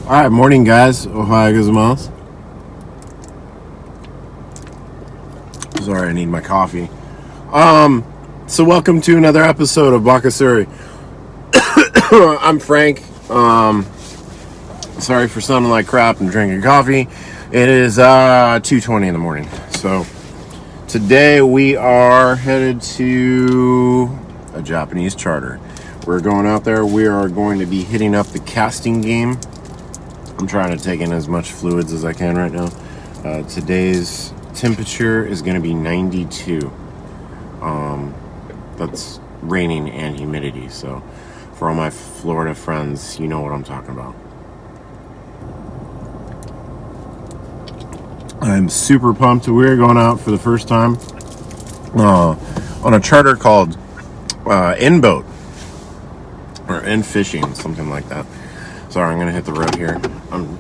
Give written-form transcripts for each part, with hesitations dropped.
All right, morning, guys. Ohio gozaimasu. Sorry, I need my coffee. So welcome to another episode of Bakasuri. I'm Frank. Sorry for sounding like crap and drinking coffee. It is 2:20 in the morning. So today we are headed to a Japanese charter. We're going out there. We are going to be hitting up the casting game. I'm trying to take in as much fluids as I can right now. Today's temperature is going to be 92. That's raining and humidity. So for all my Florida friends, you know what I'm talking about. I'm super pumped. We're going out for the first time on a charter called In-Boat or In-Fishing, something like that. Sorry, I'm going to hit the road here. I'm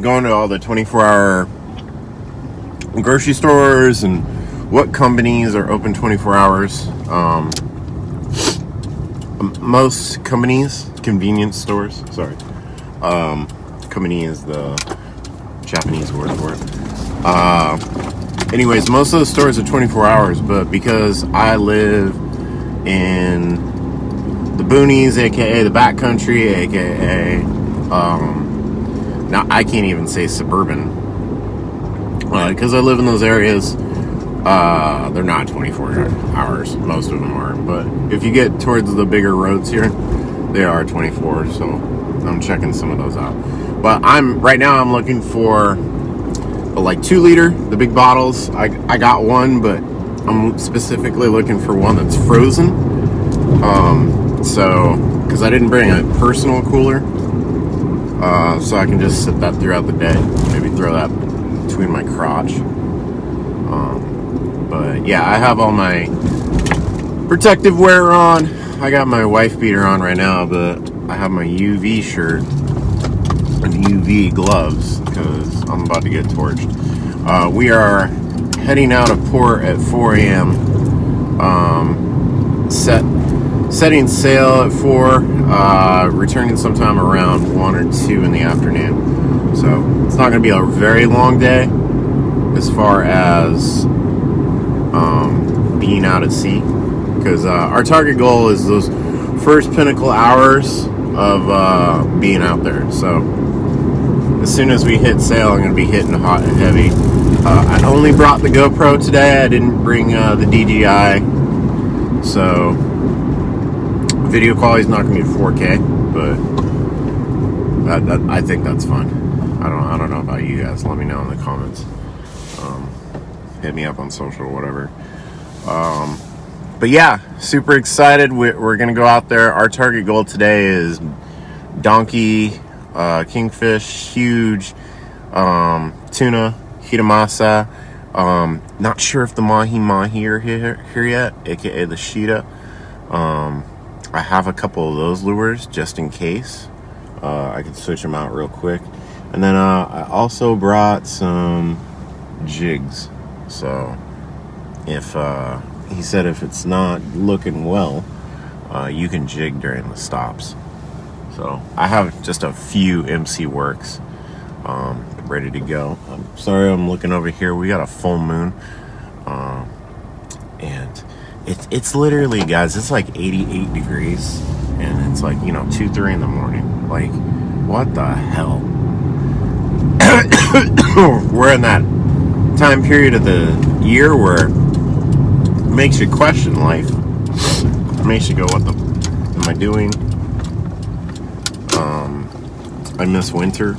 going to all the 24-hour grocery stores and what companies are open 24 hours. Most companies, convenience stores, sorry. Company is the Japanese word for it. Anyways, most of the stores are 24 hours, but because I live in the boonies, aka the backcountry, aka now I can't even say suburban because I live in those areas. They're not 24 hours, most of them are, but if you get towards the bigger roads here, they are 24, so I'm checking some of those out. But right now I'm looking for like 2-liter, the big bottles. I got one, but I'm specifically looking for one that's frozen. So, because I didn't bring a personal cooler, so I can just sit that throughout the day. Maybe throw that between my crotch. But yeah, I have all my protective wear on. I got my wife beater on right now, but I have my UV shirt and UV gloves because I'm about to get torched. We are heading out of port at 4 a.m. Setting sail at 4, returning sometime around 1 or 2 in the afternoon. So it's not going to be a very long day as far as being out at sea, because our target goal is those first pinnacle hours of being out there. So as soon as we hit sail, I'm going to be hitting hot and heavy. I only brought the GoPro today. I didn't bring the DJI, so video quality is not going to be 4K, but I think that's fun. I don't know about you guys. Let me know in the comments. Hit me up on social or whatever. But yeah, super excited. We're going to go out there. Our target goal today is donkey, kingfish, huge, tuna, hitamasa. Not sure if the mahi are here yet, aka the shita. I have a couple of those lures just in case. I can switch them out real quick. And then I also brought some jigs. So if he said if it's not looking well, you can jig during the stops. So I have just a few MC works ready to go. I'm sorry, I'm looking over here. We got a full moon, and it's literally, guys, it's like 88 degrees, and it's like 2-3 in the morning. Like, what the hell? We're in that time period of the year where it makes you question life. It makes you go, what the am I doing? I miss winter,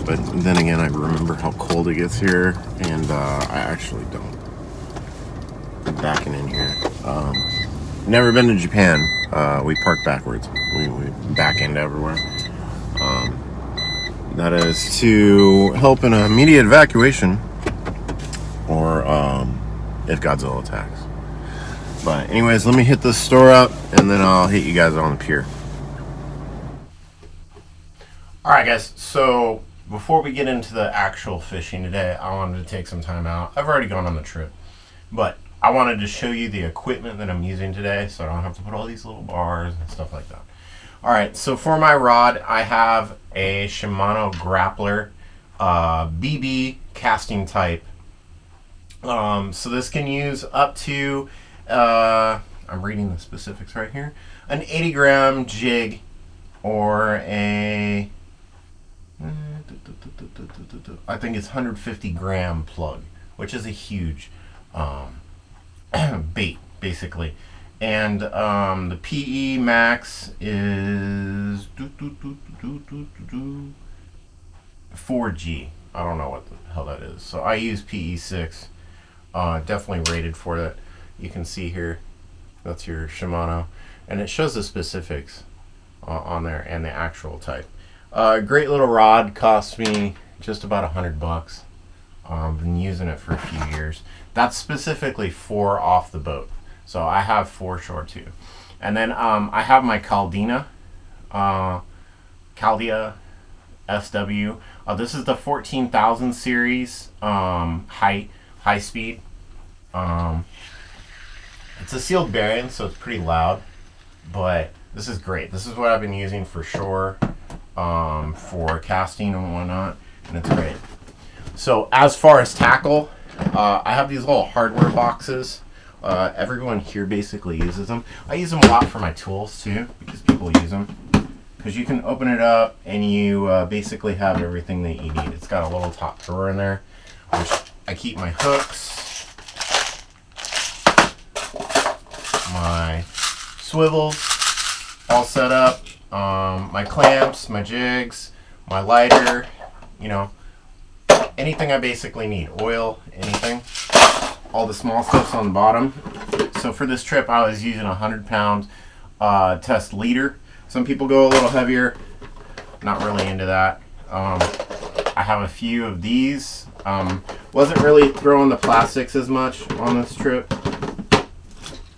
but then again I remember how cold it gets here, and I actually don't. I'm backing in here. Never been to Japan. We park backwards. We back into everywhere. That is to help in an immediate evacuation, or if Godzilla attacks. But anyways, let me hit this store up, and then I'll hit you guys on the pier. Alright guys, so before we get into the actual fishing today, I wanted to take some time out. I've already gone on the trip, but I wanted to show you the equipment that I'm using today, so I don't have to put all these little bars and stuff like that. All right, so for my rod, I have a Shimano Grappler BB casting type. So this can use up to, I'm reading the specifics right here, an 80 gram jig or a, I think it's 150 gram plug, which is a huge bait, basically. And the PE max is 4G. I don't know what the hell that is. So I use PE6. Definitely rated for that. You can see here, that's your Shimano. And it shows the specifics on there and the actual type. Great little rod, cost me just about $100. Been using it for a few years. That's specifically for off the boat. So I have foreshore too. And then I have my Caldia SW. This is the 14,000 series high speed. It's a sealed bearing, so it's pretty loud, but this is great. This is what I've been using for shore, for casting and whatnot, and it's great. So as far as tackle, I have these little hardware boxes. Everyone here basically uses them. I use them a lot for my tools too, because people use them. Because you can open it up and you basically have everything that you need. It's got a little top drawer in there, which I keep my hooks, my swivels all set up, my clamps, my jigs, my lighter, you know, anything I basically need. Oil, anything. All the small stuff's on the bottom. So for this trip, I was using a 100-pound test leader. Some people go a little heavier. Not really into that. I have a few of these. Wasn't really throwing the plastics as much on this trip.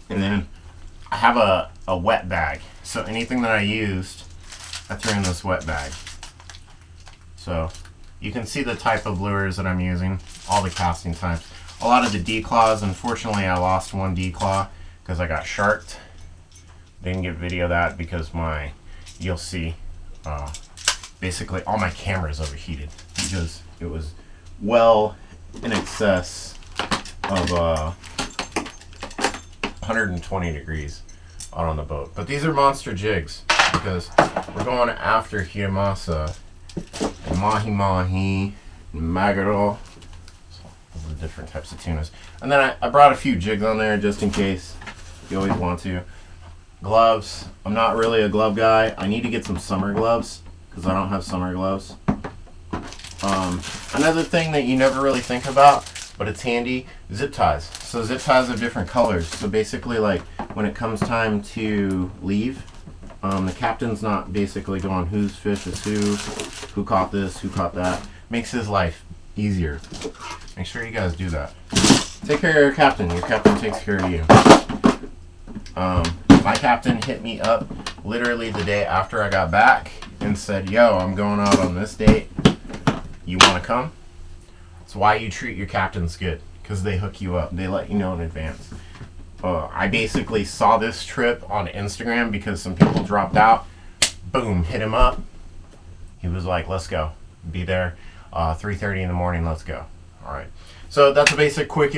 And then I have a wet bag. So anything that I used, I threw in this wet bag. So you can see the type of lures that I'm using, all the casting types. A lot of the D-claws, unfortunately I lost one D-claw because I got sharked. Didn't get video of that because you'll see, basically all my cameras overheated because it was well in excess of 120 degrees out on the boat. But these are monster jigs because we're going after Hiamasa, mahi-mahi, magaro, all the different types of tunas. And then I brought a few jigs on there just in case you always want to. Gloves. I'm not really a glove guy. I need to get some summer gloves because I don't have summer gloves. Another thing that you never really think about, but it's handy, zip ties. So zip ties are different colors. So basically, like when it comes time to leave, the captain's not basically going whose fish is who caught this, who caught that. Makes his life easier. Make sure you guys do that. Take care of your captain. Your captain takes care of you. My captain hit me up literally the day after I got back and said, yo, I'm going out on this date. You want to come? It's why you treat your captains good, because they hook you up. They let you know in advance. I basically saw this trip on Instagram because some people dropped out. Boom, hit him up. He was like, let's go. Be there 3:30 in the morning. Let's go. All right. So that's a basic quick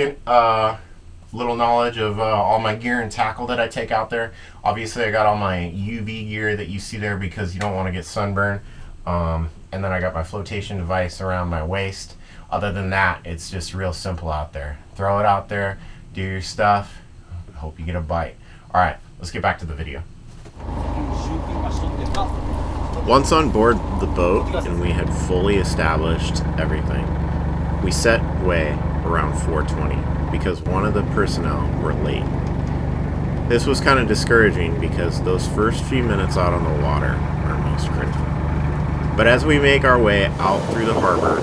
little knowledge of all my gear and tackle that I take out there. Obviously, I got all my UV gear that you see there because you don't want to get sunburned. And then I got my flotation device around my waist. Other than that, it's just real simple out there. Throw it out there, do your stuff. Hope you get a bite. All right, let's get back to the video. Once on board the boat and we had fully established everything, we set way around 4:20 because one of the personnel were late. This was kind of discouraging because those first few minutes out on the water are most critical. But as we make our way out through the harbor,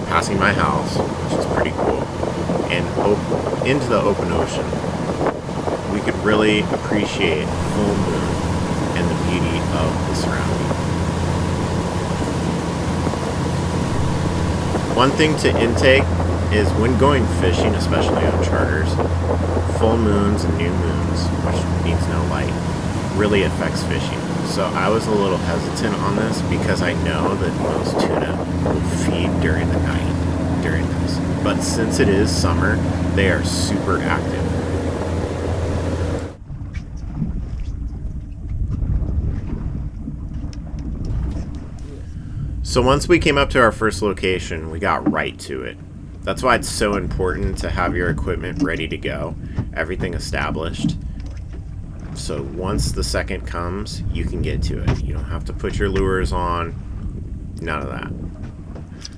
passing my house, which is pretty cool, and into the open ocean, we could really appreciate full moon and the beauty of the surrounding. One thing to intake is when going fishing, especially on charters, full moons and new moons, which means no light, really affects fishing. So I was a little hesitant on this because I know that most tuna will feed during the night during this. But since it is summer, they are super active. So once we came up to our first location, we got right to it. That's why it's so important to have your equipment ready to go, everything established. So once the second comes, you can get to it. You don't have to put your lures on, none of that.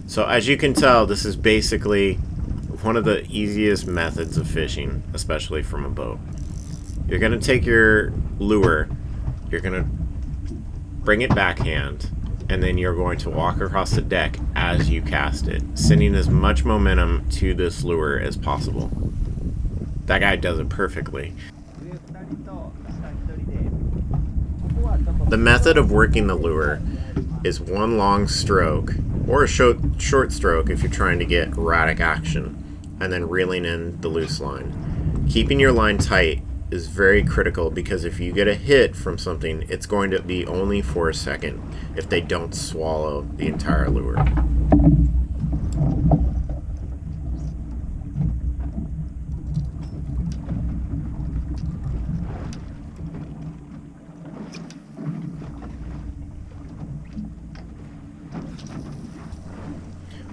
So as you can tell, this is basically one of the easiest methods of fishing, especially from a boat. You're going to take your lure, you're going to bring it backhand, and then you're going to walk across the deck as you cast it, sending as much momentum to this lure as possible. That guy does it perfectly. The method of working the lure is one long stroke, or a short stroke if you're trying to get erratic action, and then reeling in the loose line. Keeping your line tight is very critical because if you get a hit from something, it's going to be only for a second if they don't swallow the entire lure.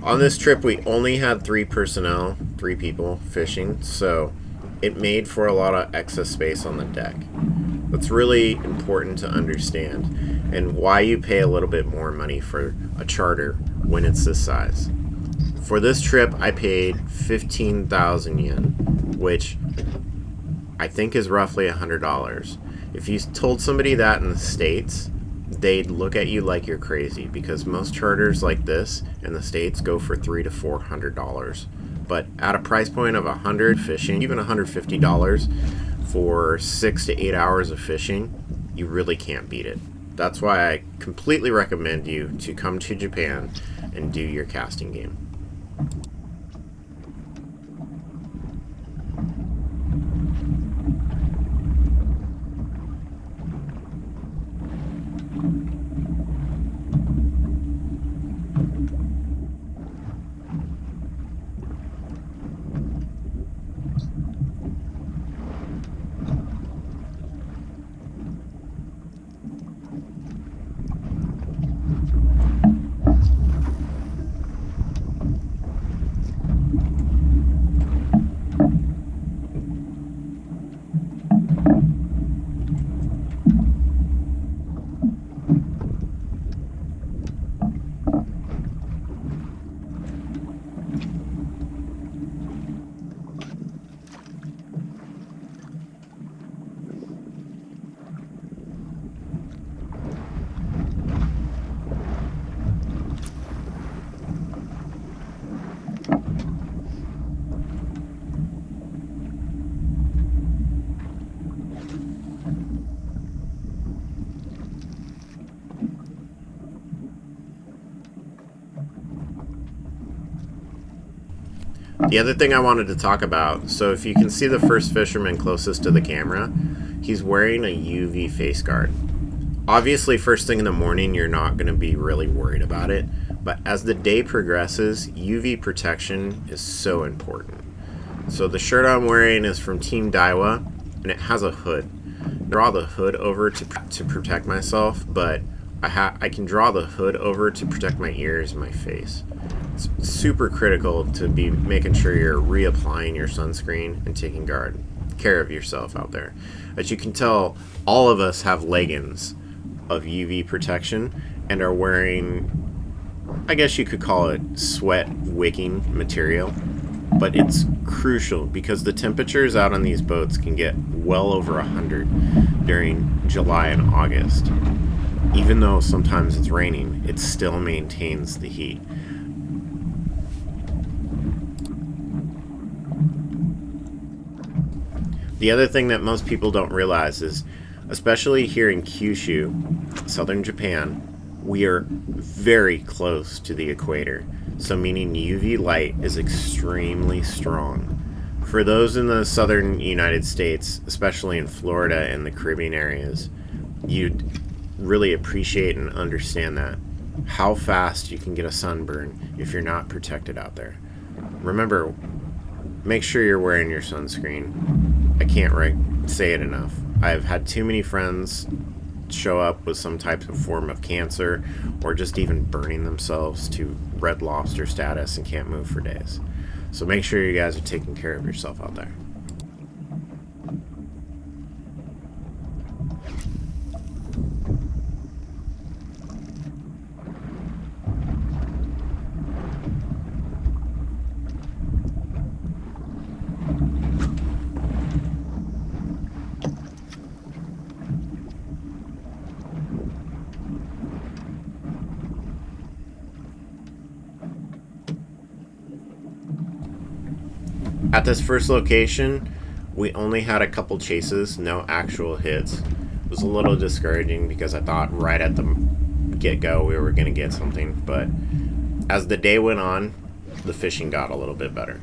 On this trip, we only had 3 people fishing, so it made for a lot of excess space on the deck. That's really important to understand, and why you pay a little bit more money for a charter when it's this size. For this trip, I paid 15,000 yen, which I think is roughly $100. If you told somebody that in the States, they'd look at you like you're crazy, because most charters like this in the States go for $300 to $400. But at a price point of $100 fishing, even $150 for 6 to 8 hours of fishing, you really can't beat it. That's why I completely recommend you to come to Japan and do your casting game. The other thing I wanted to talk about, so if you can see the first fisherman closest to the camera, he's wearing a UV face guard. Obviously, first thing in the morning, you're not going to be really worried about it, but as the day progresses, UV protection is so important. So the shirt I'm wearing is from Team Daiwa, and it has a hood. I draw the hood over to protect myself, but I can draw the hood over to protect my ears and my face. It's super critical to be making sure you're reapplying your sunscreen and taking care of yourself out there. As you can tell, all of us have leggings of UV protection and are wearing, I guess you could call it sweat wicking material, but it's crucial because the temperatures out on these boats can get well over 100 during July and August. Even though sometimes it's raining, it still maintains the heat. The other thing that most people don't realize is, especially here in Kyushu, southern Japan, we are very close to the equator, so meaning UV light is extremely strong. For those in the southern United States, especially in Florida and the Caribbean areas, really appreciate and understand that. How fast you can get a sunburn if you're not protected out there. Remember, make sure you're wearing your sunscreen. I can't say it enough. I've had too many friends show up with some type of form of cancer or just even burning themselves to red lobster status and can't move for days. So make sure you guys are taking care of yourself out there. At this first location, we only had a couple chases, no actual hits. It was a little discouraging because I thought right at the get-go we were going to get something, but as the day went on, the fishing got a little bit better.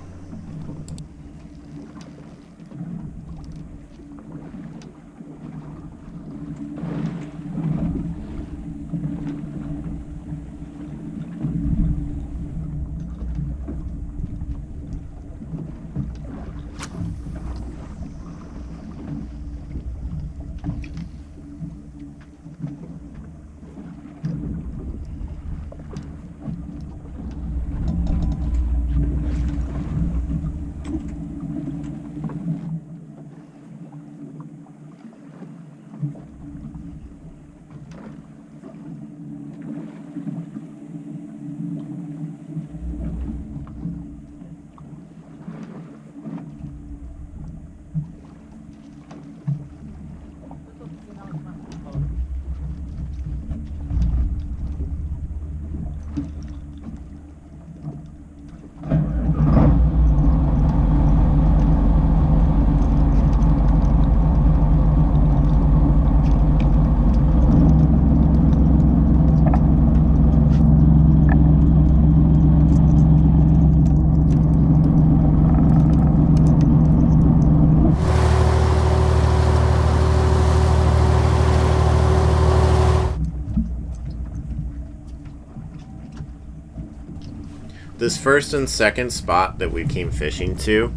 This first and second spot that we came fishing to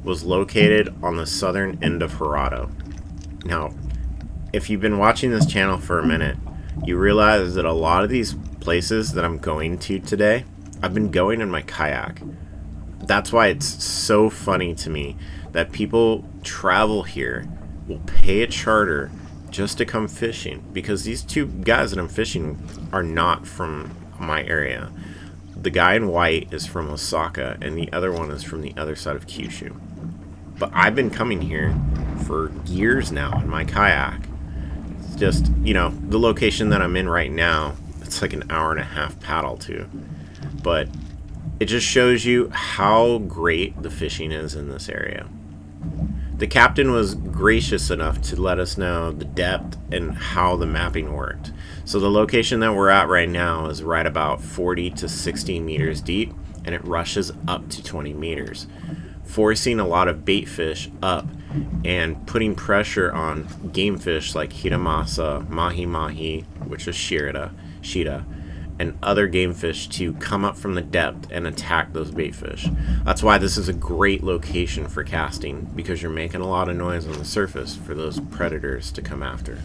was located on the southern end of Gerardo. Now, if you've been watching this channel for a minute, you realize that a lot of these places that I'm going to today, I've been going in my kayak. That's why it's so funny to me that people travel here, will pay a charter just to come fishing, because these two guys that I'm fishing are not from my area. The guy in white is from Osaka, and the other one is from the other side of Kyushu. But I've been coming here for years now in my kayak. It's just, the location that I'm in right now, it's like an hour and a half paddle to. But it just shows you how great the fishing is in this area. The captain was gracious enough to let us know the depth and how the mapping worked. So the location that we're at right now is right about 40 to 60 meters deep, and it rushes up to 20 meters, forcing a lot of bait fish up and putting pressure on game fish like hiramasa, mahi-mahi, which is shirada, and other game fish to come up from the depth and attack those bait fish. That's why this is a great location for casting, because you're making a lot of noise on the surface for those predators to come after.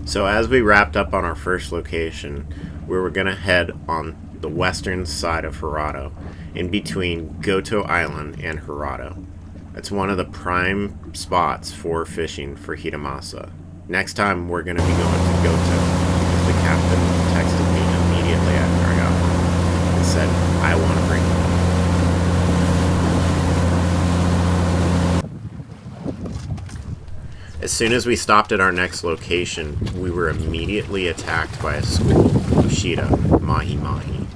So as we wrapped up on our first location, we were going to head on the western side of Hirado, in between Goto Island and Hirado. It's one of the prime spots for fishing for Hitamasa. Next time we're going to be going to Goto because the captain texted me immediately after I got home and said, I want to bring you. As soon as we stopped at our next location, we were immediately attacked by a school of Shida, mahi-mahi.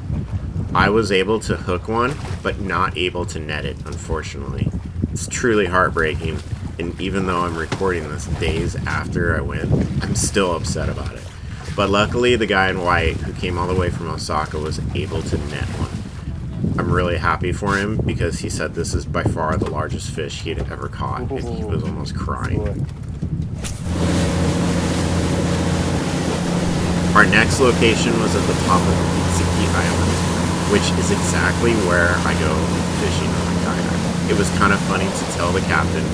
I was able to hook one, but not able to net it, unfortunately. It's truly heartbreaking, and even though I'm recording this days after I win, I'm still upset about it. But luckily, the guy in white, who came all the way from Osaka, was able to net one. I'm really happy for him, because he said this is by far the largest fish he had ever caught, and he was almost crying. Our next location was at the top of Itsuki Island, which is exactly where I go fishing on a kayak. It was kind of funny to tell the captain,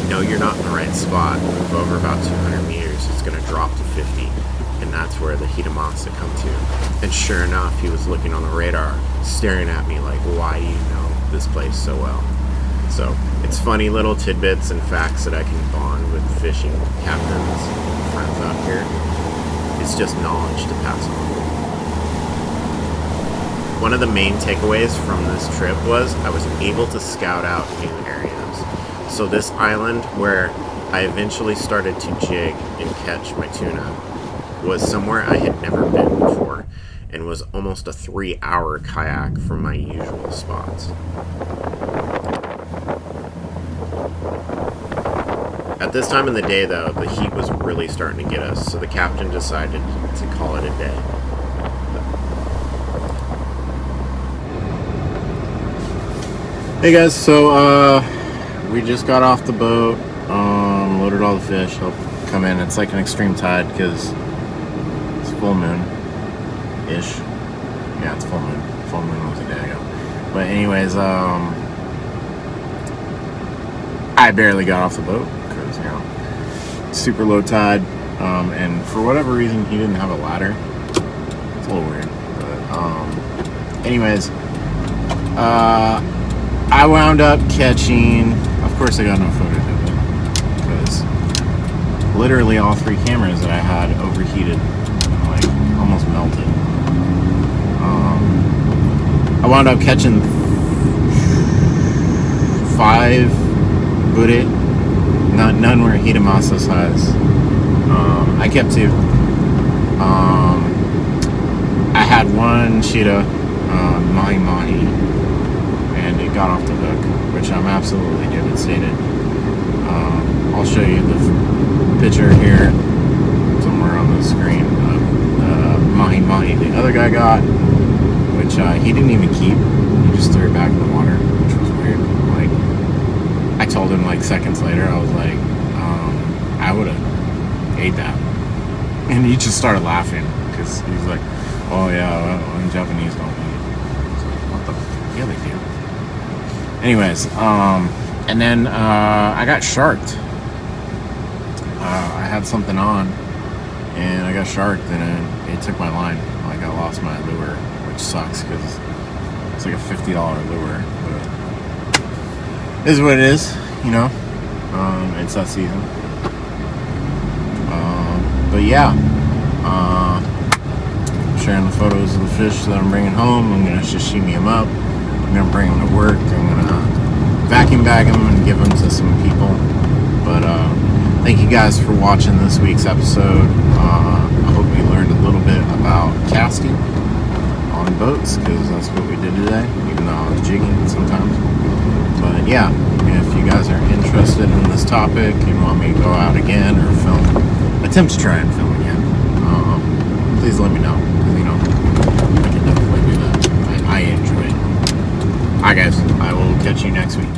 no, you're not in the right spot. Move over about 200 meters, it's going to drop to 50. And that's where the Hitamasa come to. And sure enough, he was looking on the radar, staring at me like, why do you know this place so well? So, it's funny little tidbits and facts that I can bond with fishing captains and friends out here. It's just knowledge to pass on. One of the main takeaways from this trip was I was able to scout out new areas. So this island where I eventually started to jig and catch my tuna was somewhere I had never been before and was almost a 3-hour kayak from my usual spots. At this time of the day, though, the heat was really starting to get us, so the captain decided to call it a day. Hey guys, so we just got off the boat, loaded all the fish. I'll come in. It's like an extreme tide because it's full moon-ish. Yeah, it's full moon. Full moon was a day ago. But anyways, I barely got off the boat. You know, super low tide, and for whatever reason he didn't have a ladder. It's a little weird, but anyways, I wound up catching, of course I got no footage of it because literally all 3 cameras that I had overheated, like almost melted. I wound up catching 5 Buddha. None were Hitamasa size. I kept 2. I had one Shida mahi-mahi, and it got off the hook, which I'm absolutely devastated. I'll show you the picture here somewhere on the screen of the mahi-mahi the other guy got, which he didn't even keep. He just threw it back in the water, which was weird. I told him like seconds later, I was like, I would have ate that. And he just started laughing because he's like, oh yeah, well, Japanese don't eat. I was like, what the fuck? Yeah, they do. Anyways, and then I got sharked. I had something on and I got sharked and it took my line. Like I lost my lure, which sucks because it's like a $50 lure. But it is what it is, you know. It's that season. But yeah, sharing the photos of the fish that I'm bringing home. I'm gonna sashimi them up. I'm gonna bring them to work. I'm gonna vacuum bag them and give them to some people. But thank you guys for watching this week's episode. I hope you learned a little bit about casting on boats because that's what we did today. Even though I was jigging sometimes. But yeah, if you guys are interested in this topic and want me to go out again or attempt to try and film again, please let me know. Because, you know, I can definitely do that. I enjoy it. Alright guys, I will catch you next week.